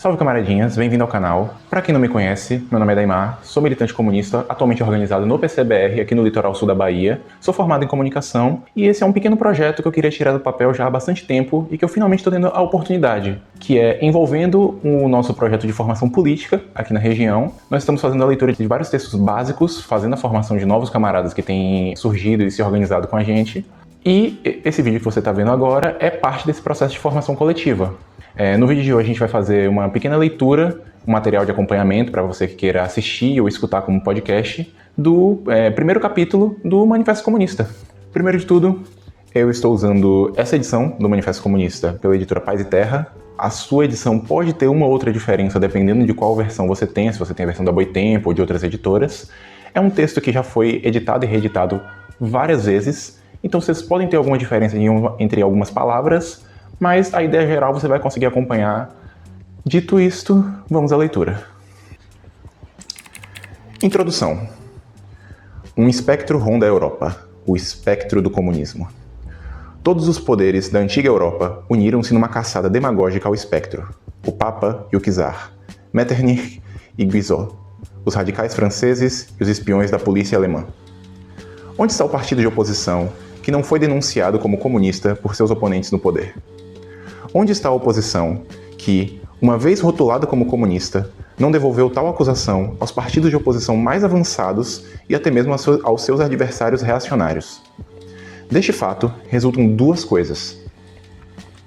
Salve camaradinhas, bem-vindo ao canal. Para quem não me conhece, meu nome é Daimar, sou militante comunista, atualmente organizado no PCBR aqui no litoral sul da Bahia, sou formado em comunicação e esse é um pequeno projeto que eu queria tirar do papel já há bastante tempo e que eu finalmente estou tendo a oportunidade, que é envolvendo o nosso projeto de formação política aqui na região. Nós estamos fazendo a leitura de vários textos básicos, fazendo a formação de novos camaradas que têm surgido e se organizado com a gente. E esse vídeo que você está vendo agora é parte desse processo de formação coletiva. No vídeo de hoje a gente vai fazer uma pequena leitura, um material de acompanhamento para você que queira assistir ou escutar como podcast, do primeiro capítulo do Manifesto Comunista. Primeiro de tudo, eu estou usando essa edição do Manifesto Comunista pela editora Paz e Terra. A sua edição pode ter uma outra diferença dependendo de qual versão você tem, se você tem a versão da Boitempo ou de outras editoras. É um texto que já foi editado e reeditado várias vezes, então vocês podem ter alguma diferença entre algumas palavras, mas a ideia geral você vai conseguir acompanhar. Dito isto, vamos à leitura. Introdução. Um espectro ronda a Europa, o espectro do comunismo. Todos os poderes da antiga Europa uniram-se numa caçada demagógica ao espectro. O Papa e o Czar, Metternich e Guizot, os radicais franceses e os espiões da polícia alemã. Onde está o partido de oposição que não foi denunciado como comunista por seus oponentes no poder? Onde está a oposição que, uma vez rotulada como comunista, não devolveu tal acusação aos partidos de oposição mais avançados e até mesmo aos seus adversários reacionários? Deste fato, resultam duas coisas.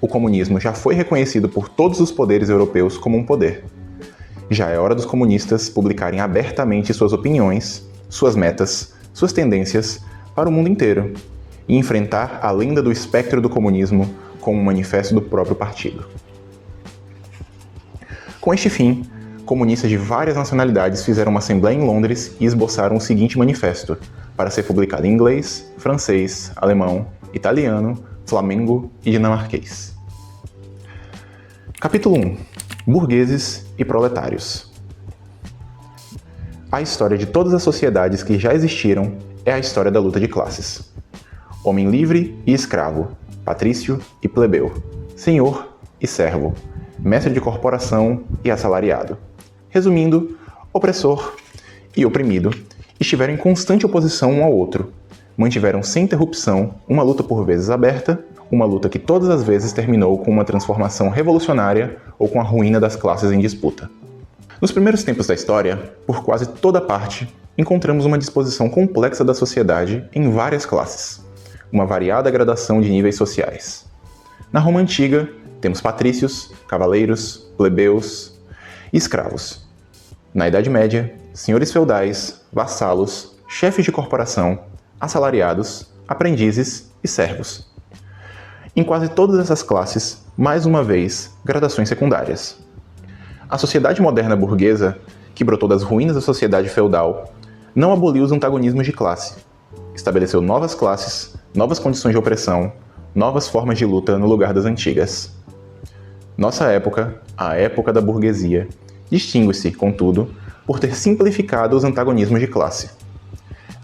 O comunismo já foi reconhecido por todos os poderes europeus como um poder. Já é hora dos comunistas publicarem abertamente suas opiniões, suas metas, suas tendências para o mundo inteiro e enfrentar a lenda do espectro do comunismo com um manifesto do próprio partido. Com este fim, comunistas de várias nacionalidades fizeram uma assembleia em Londres e esboçaram o seguinte manifesto, para ser publicado em inglês, francês, alemão, italiano, flamengo e dinamarquês. Capítulo 1. Burgueses e proletários. A história de todas as sociedades que já existiram é a história da luta de classes. Homem livre e escravo, patrício e plebeu, senhor e servo, mestre de corporação e assalariado. Resumindo, opressor e oprimido estiveram em constante oposição um ao outro. Mantiveram sem interrupção uma luta por vezes aberta, uma luta que todas as vezes terminou com uma transformação revolucionária ou com a ruína das classes em disputa. Nos primeiros tempos da história, por quase toda parte, encontramos uma disposição complexa da sociedade em várias classes, uma variada gradação de níveis sociais. Na Roma Antiga, temos patrícios, cavaleiros, plebeus e escravos. Na Idade Média, senhores feudais, vassalos, chefes de corporação, assalariados, aprendizes e servos. Em quase todas essas classes, mais uma vez, gradações secundárias. A sociedade moderna burguesa, que brotou das ruínas da sociedade feudal, não aboliu os antagonismos de classe. Estabeleceu novas classes, novas condições de opressão, novas formas de luta no lugar das antigas. Nossa época, a época da burguesia, distingue-se, contudo, por ter simplificado os antagonismos de classe.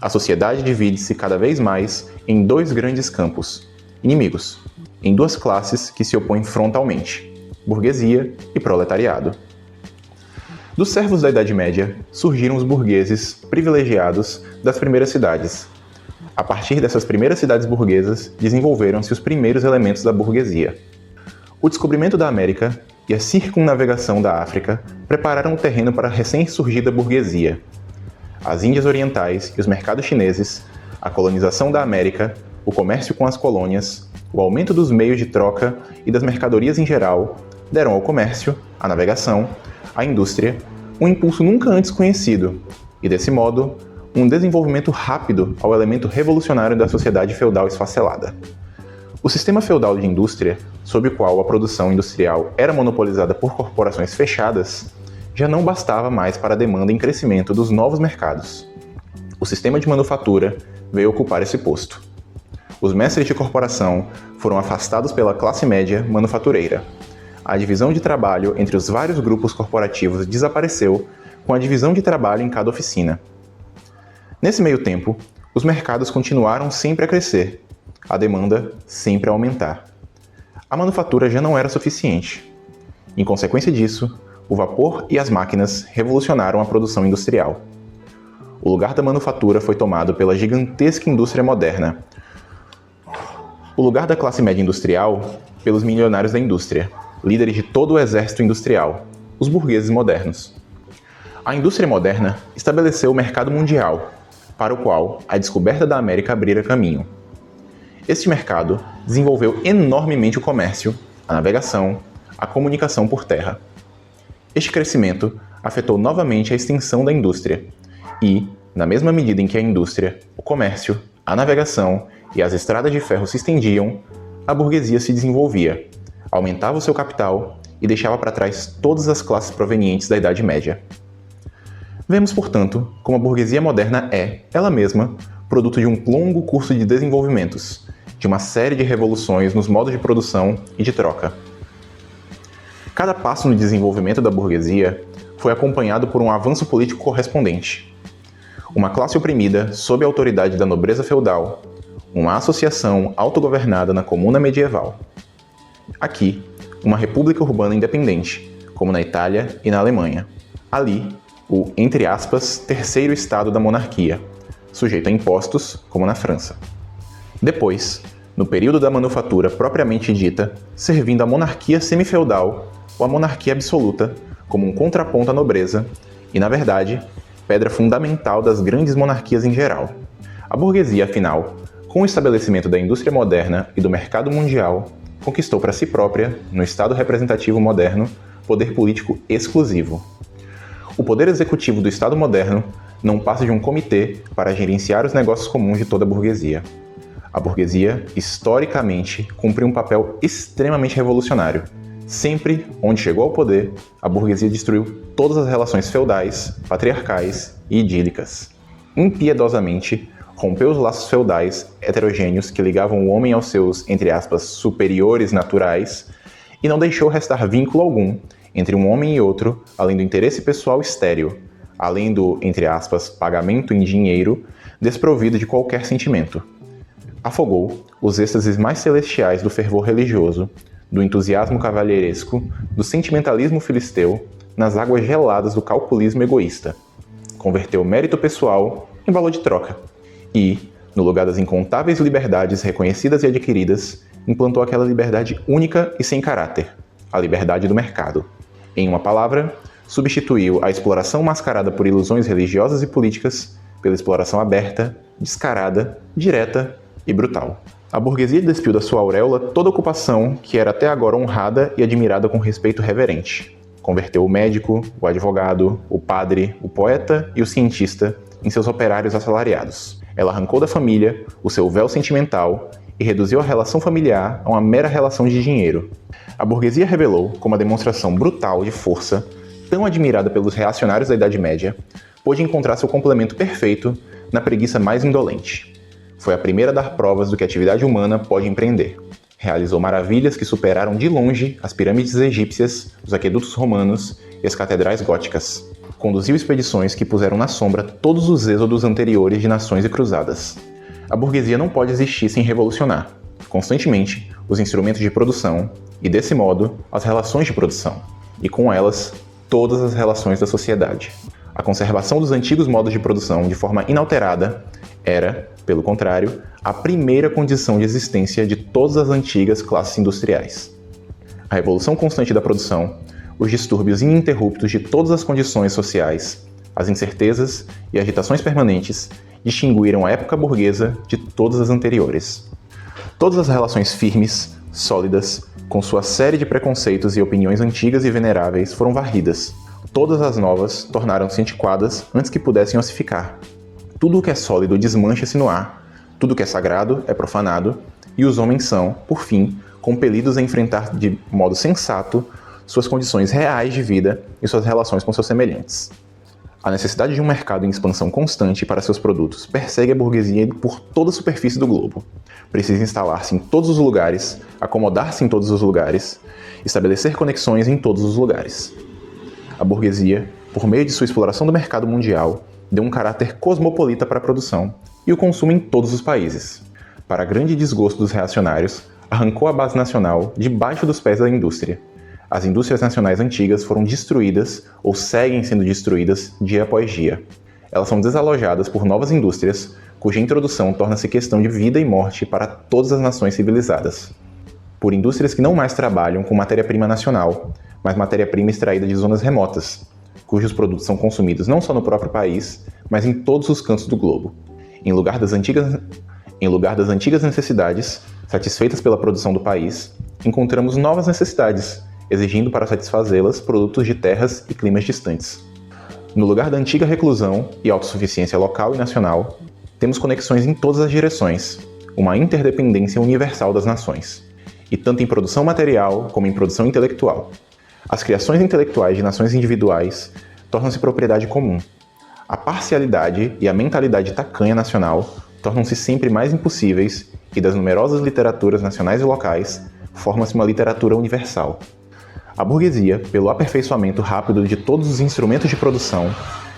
A sociedade divide-se cada vez mais em dois grandes campos, inimigos, em duas classes que se opõem frontalmente, burguesia e proletariado. Dos servos da Idade Média, surgiram os burgueses privilegiados das primeiras cidades. A partir dessas primeiras cidades burguesas, desenvolveram-se os primeiros elementos da burguesia. O descobrimento da América e a circunnavegação da África prepararam o terreno para a recém-surgida burguesia. As Índias Orientais e os mercados chineses, a colonização da América, o comércio com as colônias, o aumento dos meios de troca e das mercadorias em geral, deram ao comércio, à navegação, à indústria, um impulso nunca antes conhecido, e desse modo, um desenvolvimento rápido ao elemento revolucionário da sociedade feudal esfacelada. O sistema feudal de indústria, sob o qual a produção industrial era monopolizada por corporações fechadas, já não bastava mais para a demanda em crescimento dos novos mercados. O sistema de manufatura veio ocupar esse posto. Os mestres de corporação foram afastados pela classe média manufatureira. A divisão de trabalho entre os vários grupos corporativos desapareceu com a divisão de trabalho em cada oficina. Nesse meio tempo, os mercados continuaram sempre a crescer, a demanda sempre a aumentar. A manufatura já não era suficiente. Em consequência disso, o vapor e as máquinas revolucionaram a produção industrial. O lugar da manufatura foi tomado pela gigantesca indústria moderna. O lugar da classe média industrial pelos milionários da indústria, líderes de todo o exército industrial, os burgueses modernos. A indústria moderna estabeleceu o mercado mundial, para o qual a descoberta da América abrira caminho. Este mercado desenvolveu enormemente o comércio, a navegação, a comunicação por terra. Este crescimento afetou novamente a extensão da indústria e, na mesma medida em que a indústria, o comércio, a navegação e as estradas de ferro se estendiam, a burguesia se desenvolvia, aumentava o seu capital e deixava para trás todas as classes provenientes da Idade Média. Vemos, portanto, como a burguesia moderna é, ela mesma, produto de um longo curso de desenvolvimentos, de uma série de revoluções nos modos de produção e de troca. Cada passo no desenvolvimento da burguesia foi acompanhado por um avanço político correspondente. Uma classe oprimida sob a autoridade da nobreza feudal, uma associação autogovernada na comuna medieval. Aqui, uma república urbana independente, como na Itália e na Alemanha. Ali, o, entre aspas, terceiro estado da monarquia, sujeito a impostos, como na França. Depois, no período da manufatura propriamente dita, servindo a monarquia semifeudal ou a monarquia absoluta, como um contraponto à nobreza, e, na verdade, pedra fundamental das grandes monarquias em geral. A burguesia, afinal, com o estabelecimento da indústria moderna e do mercado mundial, conquistou para si própria, no Estado representativo moderno, poder político exclusivo. O poder executivo do Estado moderno não passa de um comitê para gerenciar os negócios comuns de toda a burguesia. A burguesia, historicamente, cumpriu um papel extremamente revolucionário. Sempre onde chegou ao poder, a burguesia destruiu todas as relações feudais, patriarcais e idílicas. Impiedosamente, rompeu os laços feudais heterogêneos que ligavam o homem aos seus, entre aspas, superiores naturais e não deixou restar vínculo algum entre um homem e outro, além do interesse pessoal estéril, além do, entre aspas, pagamento em dinheiro, desprovido de qualquer sentimento. Afogou os êxtases mais celestiais do fervor religioso, do entusiasmo cavalheiresco, do sentimentalismo filisteu, nas águas geladas do calculismo egoísta. Converteu o mérito pessoal em valor de troca. E, no lugar das incontáveis liberdades reconhecidas e adquiridas, implantou aquela liberdade única e sem caráter, a liberdade do mercado. Em uma palavra, substituiu a exploração mascarada por ilusões religiosas e políticas pela exploração aberta, descarada, direta e brutal. A burguesia despiu da sua auréola toda ocupação que era até agora honrada e admirada com respeito reverente. Converteu o médico, o advogado, o padre, o poeta e o cientista em seus operários assalariados. Ela arrancou da família o seu véu sentimental e reduziu a relação familiar a uma mera relação de dinheiro. A burguesia revelou, como uma demonstração brutal de força, tão admirada pelos reacionários da Idade Média, pôde encontrar seu complemento perfeito na preguiça mais indolente. Foi a primeira a dar provas do que a atividade humana pode empreender. Realizou maravilhas que superaram de longe as pirâmides egípcias, os aquedutos romanos e as catedrais góticas. Conduziu expedições que puseram na sombra todos os êxodos anteriores de nações e cruzadas. A burguesia não pode existir sem revolucionar, constantemente, os instrumentos de produção e, desse modo, as relações de produção, e com elas, todas as relações da sociedade. A conservação dos antigos modos de produção de forma inalterada era, pelo contrário, a primeira condição de existência de todas as antigas classes industriais. A revolução constante da produção, os distúrbios ininterruptos de todas as condições sociais, as incertezas e agitações permanentes distinguiram a época burguesa de todas as anteriores. Todas as relações firmes, sólidas, com sua série de preconceitos e opiniões antigas e veneráveis foram varridas. Todas as novas tornaram-se antiquadas antes que pudessem ossificar. Tudo o que é sólido desmancha-se no ar, tudo o que é sagrado é profanado, e os homens são, por fim, compelidos a enfrentar de modo sensato suas condições reais de vida e suas relações com seus semelhantes. A necessidade de um mercado em expansão constante para seus produtos persegue a burguesia por toda a superfície do globo. Precisa instalar-se em todos os lugares, acomodar-se em todos os lugares, estabelecer conexões em todos os lugares. A burguesia, por meio de sua exploração do mercado mundial, deu um caráter cosmopolita para a produção e o consumo em todos os países. Para grande desgosto dos reacionários, arrancou a base nacional debaixo dos pés da indústria. As indústrias nacionais antigas foram destruídas ou seguem sendo destruídas dia após dia. Elas são desalojadas por novas indústrias, cuja introdução torna-se questão de vida e morte para todas as nações civilizadas. Por indústrias que não mais trabalham com matéria-prima nacional, mas matéria-prima extraída de zonas remotas, cujos produtos são consumidos não só no próprio país, mas em todos os cantos do globo. Em lugar das antigas necessidades, satisfeitas pela produção do país, encontramos novas necessidades, exigindo para satisfazê-las produtos de terras e climas distantes. No lugar da antiga reclusão e autossuficiência local e nacional, temos conexões em todas as direções, uma interdependência universal das nações, e tanto em produção material como em produção intelectual. As criações intelectuais de nações individuais tornam-se propriedade comum. A parcialidade e a mentalidade tacanha nacional tornam-se sempre mais impossíveis e das numerosas literaturas nacionais e locais forma-se uma literatura universal. A burguesia, pelo aperfeiçoamento rápido de todos os instrumentos de produção,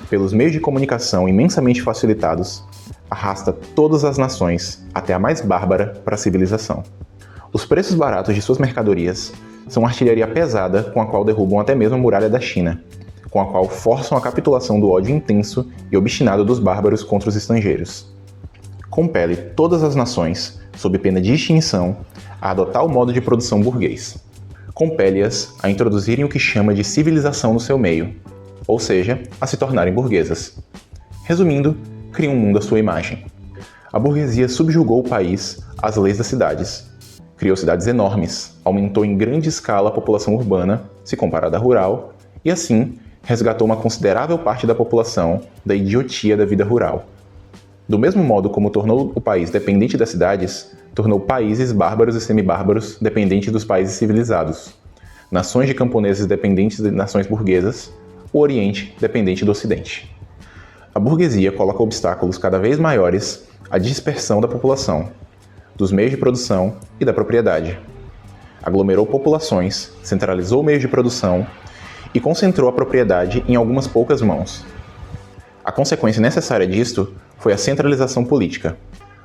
pelos meios de comunicação imensamente facilitados, arrasta todas as nações, até a mais bárbara, para a civilização. Os preços baratos de suas mercadorias são artilharia pesada com a qual derrubam até mesmo a muralha da China, com a qual forçam a capitulação do ódio intenso e obstinado dos bárbaros contra os estrangeiros. Compele todas as nações, sob pena de extinção, a adotar o modo de produção burguês. Compele-as a introduzirem o que chama de civilização no seu meio, ou seja, a se tornarem burguesas. Resumindo, cria um mundo à sua imagem. A burguesia subjugou o país às leis das cidades. Criou cidades enormes, aumentou em grande escala a população urbana, se comparada à rural, e assim resgatou uma considerável parte da população da idiotia da vida rural. Do mesmo modo como tornou o país dependente das cidades, tornou países bárbaros e semibárbaros dependentes dos países civilizados, nações de camponeses dependentes de nações burguesas, o Oriente dependente do Ocidente. A burguesia coloca obstáculos cada vez maiores à dispersão da população, dos meios de produção e da propriedade. Aglomerou populações, centralizou meios de produção e concentrou a propriedade em algumas poucas mãos. A consequência necessária disto foi a centralização política.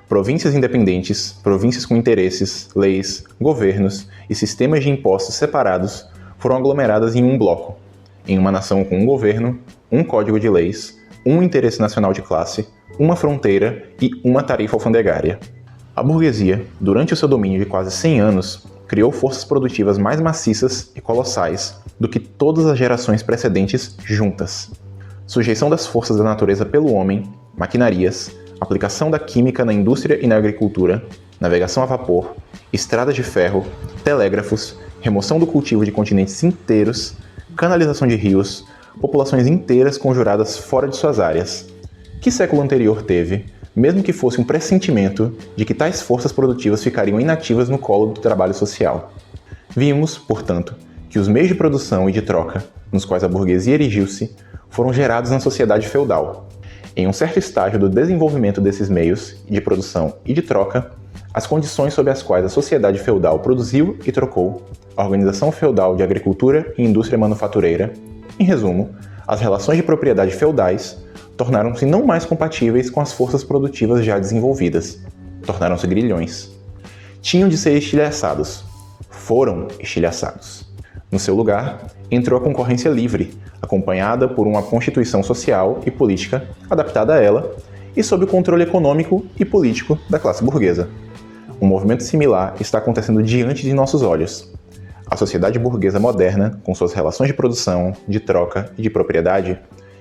Províncias independentes, províncias com interesses, leis, governos e sistemas de impostos separados foram aglomeradas em um bloco, em uma nação com um governo, um código de leis, um interesse nacional de classe, uma fronteira e uma tarifa alfandegária. A burguesia, durante o seu domínio de quase 100 anos, criou forças produtivas mais maciças e colossais do que todas as gerações precedentes juntas. Sujeição das forças da natureza pelo homem, maquinarias, aplicação da química na indústria e na agricultura, navegação a vapor, estradas de ferro, telégrafos, remoção do cultivo de continentes inteiros, canalização de rios, populações inteiras conjuradas fora de suas áreas. Que século anterior teve, mesmo que fosse um pressentimento de que tais forças produtivas ficariam inativas no colo do trabalho social? Vimos, portanto, que os meios de produção e de troca, nos quais a burguesia erigiu-se, foram gerados na sociedade feudal. Em um certo estágio do desenvolvimento desses meios de produção e de troca, as condições sob as quais a sociedade feudal produziu e trocou, a organização feudal de agricultura e indústria manufatureira, em resumo, as relações de propriedade feudais, tornaram-se não mais compatíveis com as forças produtivas já desenvolvidas. Tornaram-se grilhões. Tinham de ser estilhaçados. Foram estilhaçados. No seu lugar, entrou a concorrência livre, acompanhada por uma constituição social e política adaptada a ela e sob o controle econômico e político da classe burguesa. Um movimento similar está acontecendo diante de nossos olhos. A sociedade burguesa moderna, com suas relações de produção, de troca e de propriedade,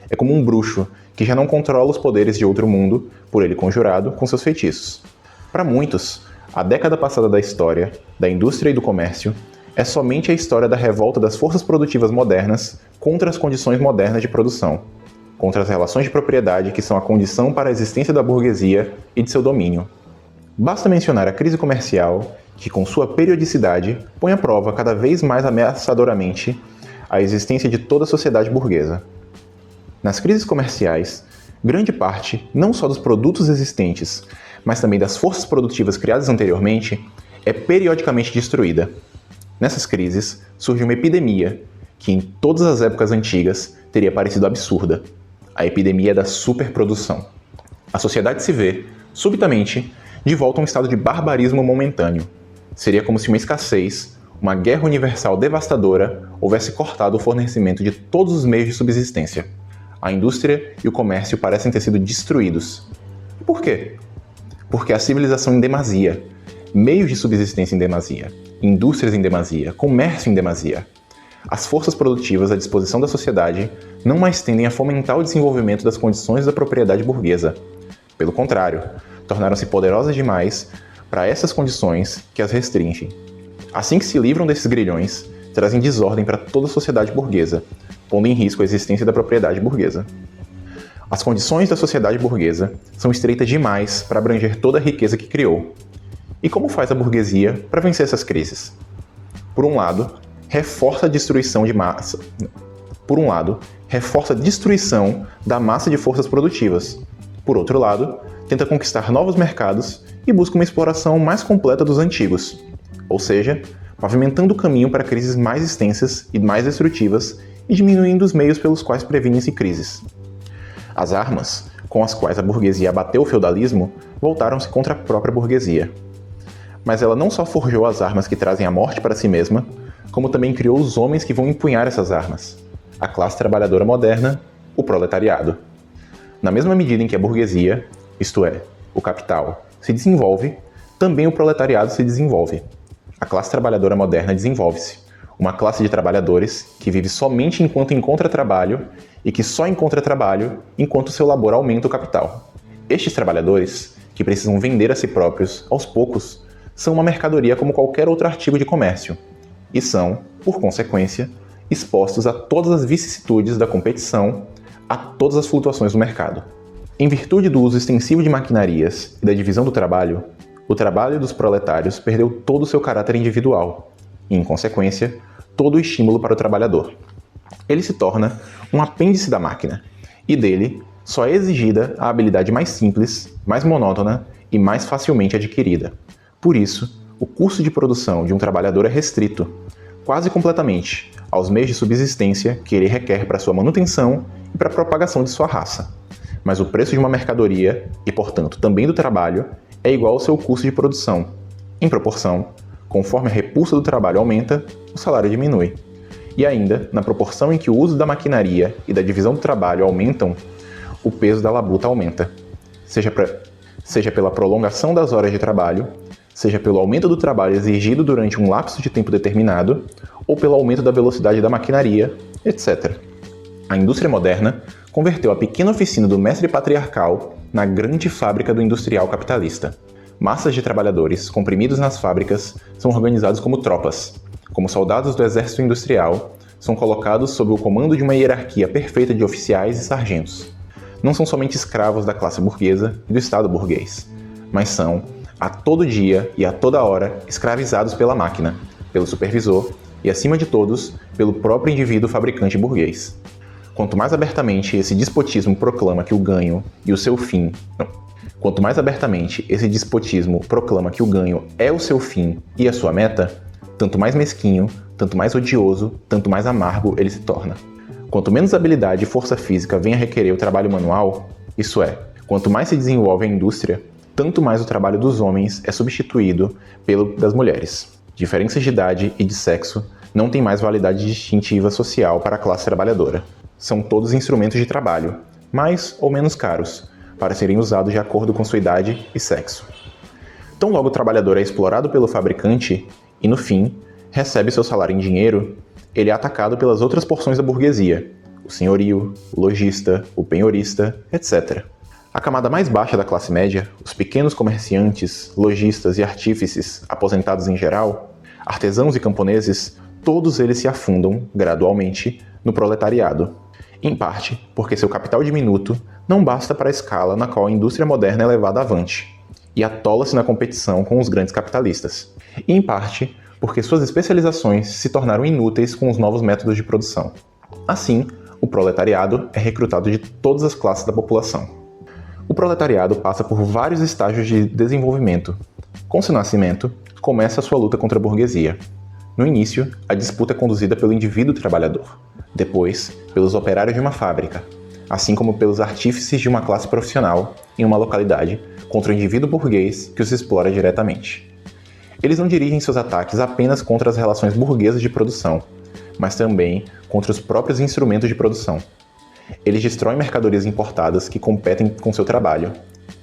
é como um bruxo que já não controla os poderes de outro mundo, por ele conjurado, com seus feitiços. Para muitos, a década passada da história, da indústria e do comércio, é somente a história da revolta das forças produtivas modernas contra as condições modernas de produção, contra as relações de propriedade que são a condição para a existência da burguesia e de seu domínio. Basta mencionar a crise comercial, que com sua periodicidade põe à prova cada vez mais ameaçadoramente a existência de toda a sociedade burguesa. Nas crises comerciais, grande parte, não só dos produtos existentes, mas também das forças produtivas criadas anteriormente, é periodicamente destruída. Nessas crises, surge uma epidemia, que em todas as épocas antigas teria parecido absurda: a epidemia da superprodução. A sociedade se vê, subitamente, de volta a um estado de barbarismo momentâneo. Seria como se uma escassez, uma guerra universal devastadora houvesse cortado o fornecimento de todos os meios de subsistência. A indústria e o comércio parecem ter sido destruídos. E por quê? Porque a civilização em demasia, meios de subsistência em demasia, indústrias em demasia, comércio em demasia. As forças produtivas à disposição da sociedade não mais tendem a fomentar o desenvolvimento das condições da propriedade burguesa. Pelo contrário, tornaram-se poderosas demais para essas condições que as restringem. Assim que se livram desses grilhões, trazem desordem para toda a sociedade burguesa, pondo em risco a existência da propriedade burguesa. As condições da sociedade burguesa são estreitas demais para abranger toda a riqueza que criou. E como faz a burguesia para vencer essas crises? Por um lado, reforça a destruição de massa. Por um lado, reforça a destruição da massa de forças produtivas. Por outro lado, tenta conquistar novos mercados e busca uma exploração mais completa dos antigos, ou seja, pavimentando o caminho para crises mais extensas e mais destrutivas e diminuindo os meios pelos quais previnem-se crises. As armas, com as quais a burguesia abateu o feudalismo, voltaram-se contra a própria burguesia. Mas ela não só forjou as armas que trazem a morte para si mesma, como também criou os homens que vão empunhar essas armas, a classe trabalhadora moderna, o proletariado. Na mesma medida em que a burguesia, isto é, o capital, se desenvolve, também o proletariado se desenvolve. A classe trabalhadora moderna desenvolve-se, uma classe de trabalhadores que vive somente enquanto encontra trabalho e que só encontra trabalho enquanto seu labor aumenta o capital. Estes trabalhadores, que precisam vender a si próprios, aos poucos, são uma mercadoria como qualquer outro artigo de comércio, e são, por consequência, expostos a todas as vicissitudes da competição, a todas as flutuações do mercado. Em virtude do uso extensivo de maquinarias e da divisão do trabalho, o trabalho dos proletários perdeu todo o seu caráter individual e, em consequência, todo o estímulo para o trabalhador. Ele se torna um apêndice da máquina, e dele só é exigida a habilidade mais simples, mais monótona e mais facilmente adquirida. Por isso, o custo de produção de um trabalhador é restrito, quase completamente, aos meios de subsistência que ele requer para sua manutenção e para a propagação de sua raça. Mas o preço de uma mercadoria, e portanto também do trabalho, é igual ao seu custo de produção. Em proporção, conforme a repulsa do trabalho aumenta, o salário diminui. E ainda, na proporção em que o uso da maquinaria e da divisão do trabalho aumentam, o peso da labuta aumenta, seja pela prolongação das horas de trabalho, seja pelo aumento do trabalho exigido durante um lapso de tempo determinado, ou pelo aumento da velocidade da maquinaria, etc. A indústria moderna converteu a pequena oficina do mestre patriarcal na grande fábrica do industrial capitalista. Massas de trabalhadores comprimidos nas fábricas são organizados como tropas. Como soldados do exército industrial, são colocados sob o comando de uma hierarquia perfeita de oficiais e sargentos. Não são somente escravos da classe burguesa e do Estado burguês, mas são, a todo dia e a toda hora, escravizados pela máquina, pelo supervisor e, acima de todos, pelo próprio indivíduo fabricante burguês. Quanto mais abertamente esse despotismo proclama que o ganho e o seu fim... Quanto mais abertamente esse despotismo proclama que o ganho é o seu fim e a sua meta, tanto mais mesquinho, tanto mais odioso, tanto mais amargo ele se torna. Quanto menos habilidade e força física vem a requerer o trabalho manual, isso é, quanto mais se desenvolve a indústria, tanto mais o trabalho dos homens é substituído pelo das mulheres. Diferenças de idade e de sexo não têm mais validade distintiva social para a classe trabalhadora. São todos instrumentos de trabalho, mais ou menos caros, para serem usados de acordo com sua idade e sexo. Tão logo o trabalhador é explorado pelo fabricante e, no fim, recebe seu salário em dinheiro, ele é atacado pelas outras porções da burguesia, o senhorio, o lojista, o penhorista, etc. A camada mais baixa da classe média, os pequenos comerciantes, lojistas e artífices, aposentados em geral, artesãos e camponeses, todos eles se afundam, gradualmente, no proletariado. Em parte, porque seu capital diminuto não basta para a escala na qual a indústria moderna é levada avante, e atola-se na competição com os grandes capitalistas. E em parte, porque suas especializações se tornaram inúteis com os novos métodos de produção. Assim, o proletariado é recrutado de todas as classes da população. O proletariado passa por vários estágios de desenvolvimento. Com seu nascimento, começa a sua luta contra a burguesia. No início, a disputa é conduzida pelo indivíduo trabalhador. Depois, pelos operários de uma fábrica, assim como pelos artífices de uma classe profissional em uma localidade contra o indivíduo burguês que os explora diretamente. Eles não dirigem seus ataques apenas contra as relações burguesas de produção, mas também contra os próprios instrumentos de produção. Eles destroem mercadorias importadas que competem com seu trabalho,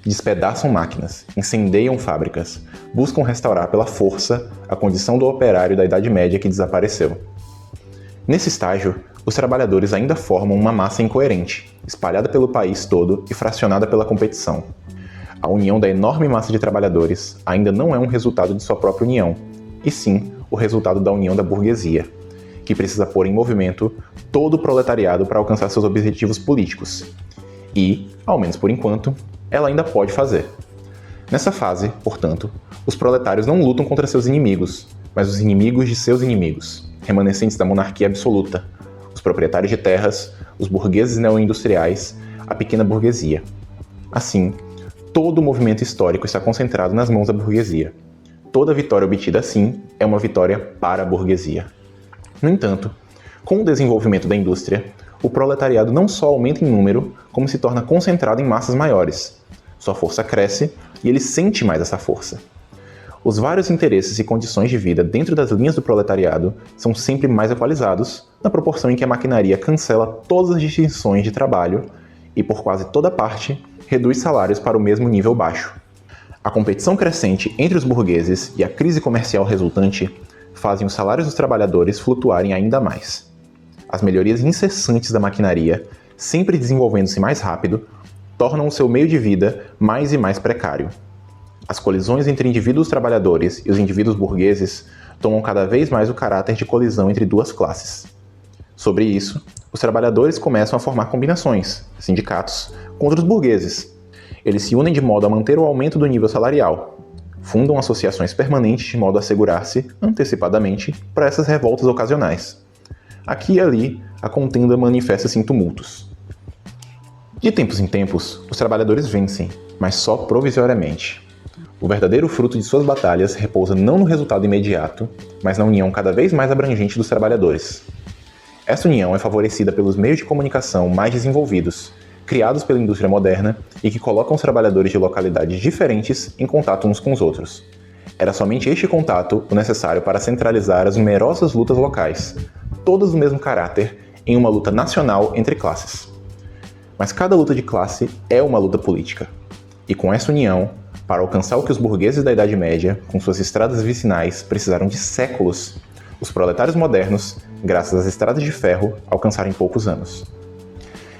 despedaçam máquinas, incendeiam fábricas, buscam restaurar pela força a condição do operário da Idade Média que desapareceu. Nesse estágio, os trabalhadores ainda formam uma massa incoerente, espalhada pelo país todo e fracionada pela competição. A união da enorme massa de trabalhadores ainda não é um resultado de sua própria união, e sim o resultado da união da burguesia, que precisa pôr em movimento todo o proletariado para alcançar seus objetivos políticos. E, ao menos por enquanto, ela ainda pode fazer. Nessa fase, portanto, os proletários não lutam contra seus inimigos, mas os inimigos de seus inimigos, remanescentes da monarquia absoluta, os proprietários de terras, os burgueses neoindustriais, a pequena burguesia. Assim, todo o movimento histórico está concentrado nas mãos da burguesia. Toda vitória obtida assim é uma vitória para a burguesia. No entanto, com o desenvolvimento da indústria, o proletariado não só aumenta em número, como se torna concentrado em massas maiores. Sua força cresce e ele sente mais essa força. Os vários interesses e condições de vida dentro das linhas do proletariado são sempre mais equalizados, na proporção em que a maquinaria cancela todas as distinções de trabalho e, por quase toda parte, reduz salários para o mesmo nível baixo. A competição crescente entre os burgueses e a crise comercial resultante fazem os salários dos trabalhadores flutuarem ainda mais. As melhorias incessantes da maquinaria, sempre desenvolvendo-se mais rápido, tornam o seu meio de vida mais e mais precário. As colisões entre indivíduos trabalhadores e os indivíduos burgueses tomam cada vez mais o caráter de colisão entre duas classes. Sobre isso, os trabalhadores começam a formar combinações, sindicatos, contra os burgueses. Eles se unem de modo a manter o aumento do nível salarial, fundam associações permanentes de modo a assegurar-se, antecipadamente, para essas revoltas ocasionais. Aqui e ali, a contenda manifesta-se em tumultos. De tempos em tempos, os trabalhadores vencem, mas só provisoriamente. O verdadeiro fruto de suas batalhas repousa não no resultado imediato, mas na união cada vez mais abrangente dos trabalhadores. Essa união é favorecida pelos meios de comunicação mais desenvolvidos, criados pela indústria moderna e que colocam os trabalhadores de localidades diferentes em contato uns com os outros. Era somente este contato o necessário para centralizar as numerosas lutas locais, todas do mesmo caráter, em uma luta nacional entre classes. Mas cada luta de classe é uma luta política. E com essa união, para alcançar o que os burgueses da Idade Média, com suas estradas vicinais, precisaram de séculos, os proletários modernos, graças às estradas de ferro, alcançaram em poucos anos.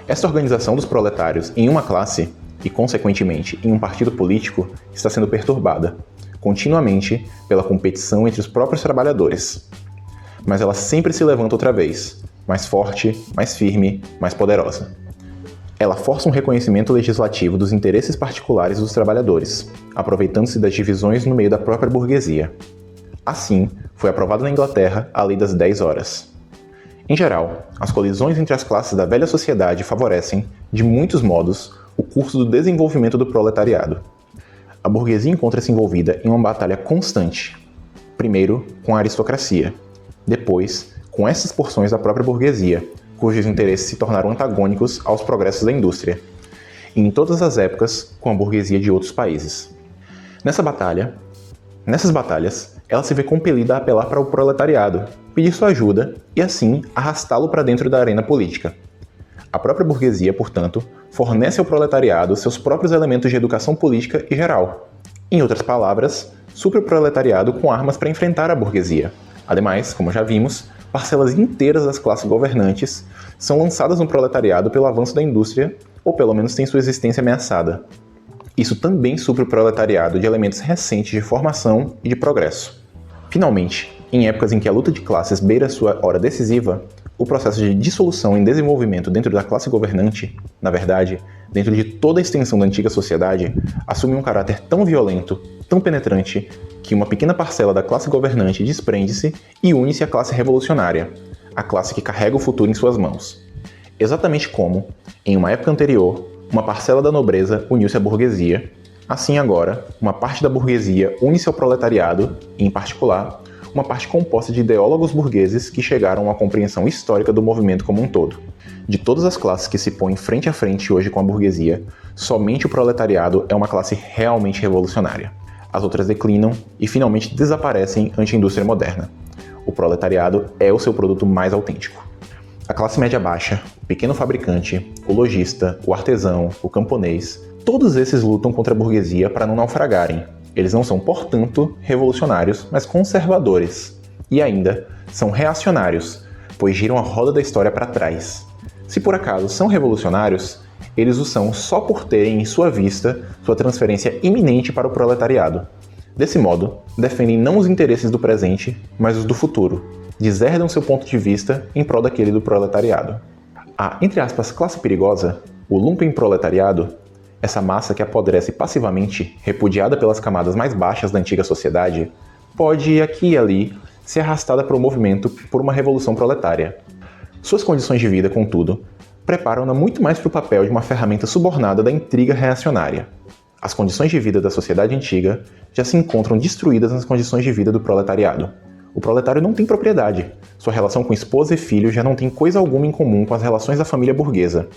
Esta organização dos proletários em uma classe, e consequentemente em um partido político, está sendo perturbada, continuamente, pela competição entre os próprios trabalhadores. Mas ela sempre se levanta outra vez, mais forte, mais firme, mais poderosa. Ela força um reconhecimento legislativo dos interesses particulares dos trabalhadores, aproveitando-se das divisões no meio da própria burguesia. Assim, foi aprovada na Inglaterra a Lei das 10 Horas. Em geral, as colisões entre as classes da velha sociedade favorecem, de muitos modos, o curso do desenvolvimento do proletariado. A burguesia encontra-se envolvida em uma batalha constante, primeiro com a aristocracia, depois com essas porções da própria burguesia, cujos interesses se tornaram antagônicos aos progressos da indústria, e em todas as épocas com a burguesia de outros países. Nessas batalhas, ela se vê compelida a apelar para o proletariado, pedir sua ajuda e, assim, arrastá-lo para dentro da arena política. A própria burguesia, portanto, fornece ao proletariado seus próprios elementos de educação política e geral. Em outras palavras, supre o proletariado com armas para enfrentar a burguesia. Ademais, como já vimos, parcelas inteiras das classes governantes são lançadas no proletariado pelo avanço da indústria, ou pelo menos tem sua existência ameaçada. Isso também supre o proletariado de elementos recentes de formação e de progresso. Finalmente, em épocas em que a luta de classes beira sua hora decisiva, o processo de dissolução e desenvolvimento dentro da classe governante, na verdade, dentro de toda a extensão da antiga sociedade, assume um caráter tão violento, tão penetrante, que uma pequena parcela da classe governante desprende-se e une-se à classe revolucionária, a classe que carrega o futuro em suas mãos. Exatamente como, em uma época anterior, uma parcela da nobreza uniu-se à burguesia, assim agora, uma parte da burguesia une-se ao proletariado, e, em particular, uma parte composta de ideólogos burgueses que chegaram a uma compreensão histórica do movimento como um todo. De todas as classes que se põem frente a frente hoje com a burguesia, somente o proletariado é uma classe realmente revolucionária. As outras declinam e finalmente desaparecem ante a indústria moderna. O proletariado é o seu produto mais autêntico. A classe média baixa, o pequeno fabricante, o lojista, o artesão, o camponês, todos esses lutam contra a burguesia para não naufragarem. Eles não são, portanto, revolucionários, mas conservadores. E ainda, são reacionários, pois giram a roda da história para trás. Se por acaso são revolucionários, eles o são só por terem em sua vista sua transferência iminente para o proletariado. Desse modo, defendem não os interesses do presente, mas os do futuro. Deserdam seu ponto de vista em prol daquele do proletariado. A, entre aspas, classe perigosa, o lumpenproletariado, essa massa que apodrece passivamente, repudiada pelas camadas mais baixas da antiga sociedade, pode, aqui e ali, ser arrastada para o movimento por uma revolução proletária. Suas condições de vida, contudo, preparam-na muito mais para o papel de uma ferramenta subornada da intriga reacionária. As condições de vida da sociedade antiga já se encontram destruídas nas condições de vida do proletariado. O proletário não tem propriedade. Sua relação com esposa e filho já não tem coisa alguma em comum com as relações da família burguesa.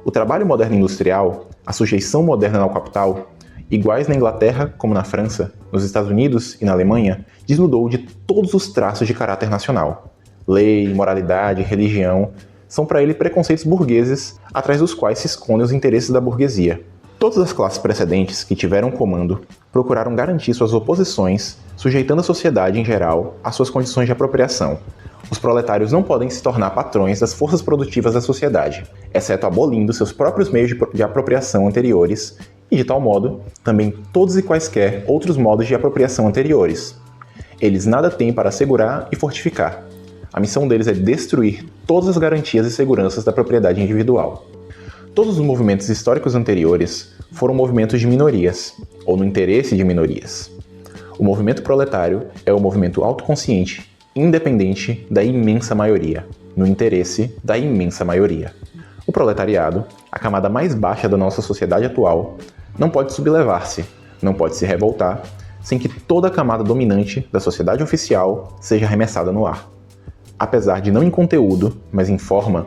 O trabalho moderno industrial, a sujeição moderna ao capital, iguais na Inglaterra como na França, nos Estados Unidos e na Alemanha, desnudou de todos os traços de caráter nacional. Lei, moralidade, religião são para ele preconceitos burgueses atrás dos quais se escondem os interesses da burguesia. Todas as classes precedentes que tiveram comando procuraram garantir suas oposições, sujeitando a sociedade em geral às suas condições de apropriação. Os proletários não podem se tornar patrões das forças produtivas da sociedade, exceto abolindo seus próprios meios de apropriação anteriores e, de tal modo, também todos e quaisquer outros modos de apropriação anteriores. Eles nada têm para assegurar e fortificar. A missão deles é destruir todas as garantias e seguranças da propriedade individual. Todos os movimentos históricos anteriores foram movimentos de minorias, ou no interesse de minorias. O movimento proletário é o movimento autoconsciente, independente da imensa maioria, no interesse da imensa maioria. O proletariado, a camada mais baixa da nossa sociedade atual, não pode sublevar-se, não pode se revoltar, sem que toda a camada dominante da sociedade oficial seja arremessada no ar. Apesar de não em conteúdo, mas em forma,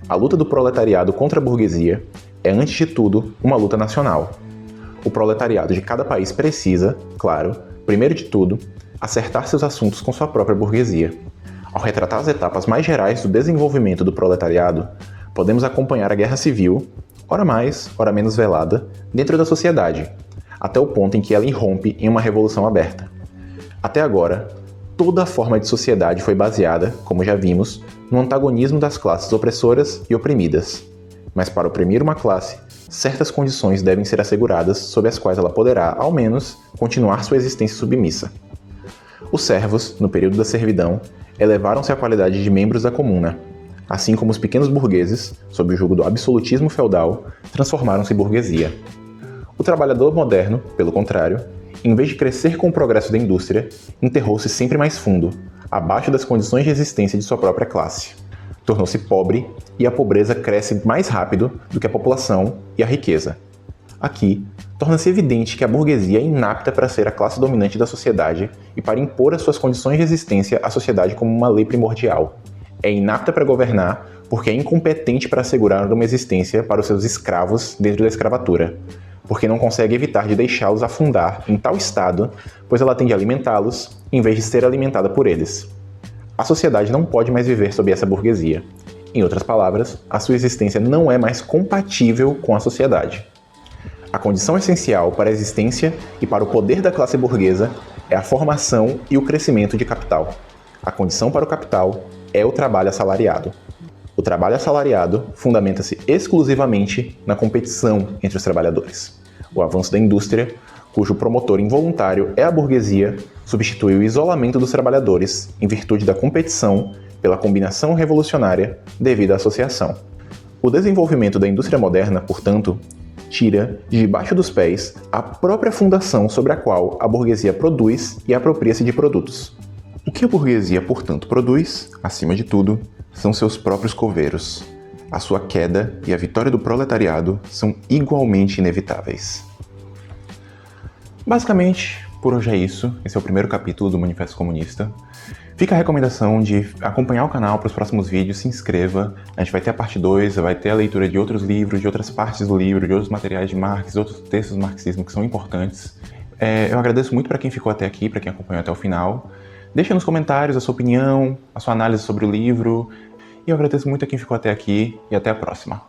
a luta do proletariado contra a burguesia é, antes de tudo, uma luta nacional. O proletariado de cada país precisa, claro, primeiro de tudo, acertar seus assuntos com sua própria burguesia. Ao retratar as etapas mais gerais do desenvolvimento do proletariado, podemos acompanhar a guerra civil, ora mais, ora menos velada, dentro da sociedade, até o ponto em que ela irrompe em uma revolução aberta. Até agora, toda a forma de sociedade foi baseada, como já vimos, no antagonismo das classes opressoras e oprimidas. Mas para oprimir uma classe, certas condições devem ser asseguradas sob as quais ela poderá, ao menos, continuar sua existência submissa. Os servos, no período da servidão, elevaram-se à qualidade de membros da comuna, assim como os pequenos burgueses, sob o jugo do absolutismo feudal, transformaram-se em burguesia. O trabalhador moderno, pelo contrário, em vez de crescer com o progresso da indústria, enterrou-se sempre mais fundo, abaixo das condições de existência de sua própria classe. Tornou-se pobre e a pobreza cresce mais rápido do que a população e a riqueza. Aqui, torna-se evidente que a burguesia é inapta para ser a classe dominante da sociedade e para impor as suas condições de existência à sociedade como uma lei primordial. É inapta para governar porque é incompetente para assegurar uma existência para os seus escravos dentro da escravatura, porque não consegue evitar de deixá-los afundar em tal estado, pois ela tende a alimentá-los em vez de ser alimentada por eles. A sociedade não pode mais viver sob essa burguesia. Em outras palavras, a sua existência não é mais compatível com a sociedade. A condição essencial para a existência e para o poder da classe burguesa é a formação e o crescimento de capital. A condição para o capital é o trabalho assalariado. O trabalho assalariado fundamenta-se exclusivamente na competição entre os trabalhadores. O avanço da indústria, cujo promotor involuntário é a burguesia, substitui o isolamento dos trabalhadores em virtude da competição pela combinação revolucionária devido à associação. O desenvolvimento da indústria moderna, portanto, tira de debaixo dos pés a própria fundação sobre a qual a burguesia produz e apropria-se de produtos. O que a burguesia, portanto, produz, acima de tudo, são seus próprios coveiros. A sua queda e a vitória do proletariado são igualmente inevitáveis. Basicamente, por hoje é isso. Esse é o primeiro capítulo do Manifesto Comunista. Fica a recomendação de acompanhar o canal para os próximos vídeos, se inscreva. A gente vai ter a parte 2, vai ter a leitura de outros livros, de outras partes do livro, de outros materiais de Marx, outros textos do marxismo que são importantes. Eu agradeço muito para quem ficou até aqui, para quem acompanhou até o final. Deixa nos comentários a sua opinião, a sua análise sobre o livro. E eu agradeço muito a quem ficou até aqui e até a próxima.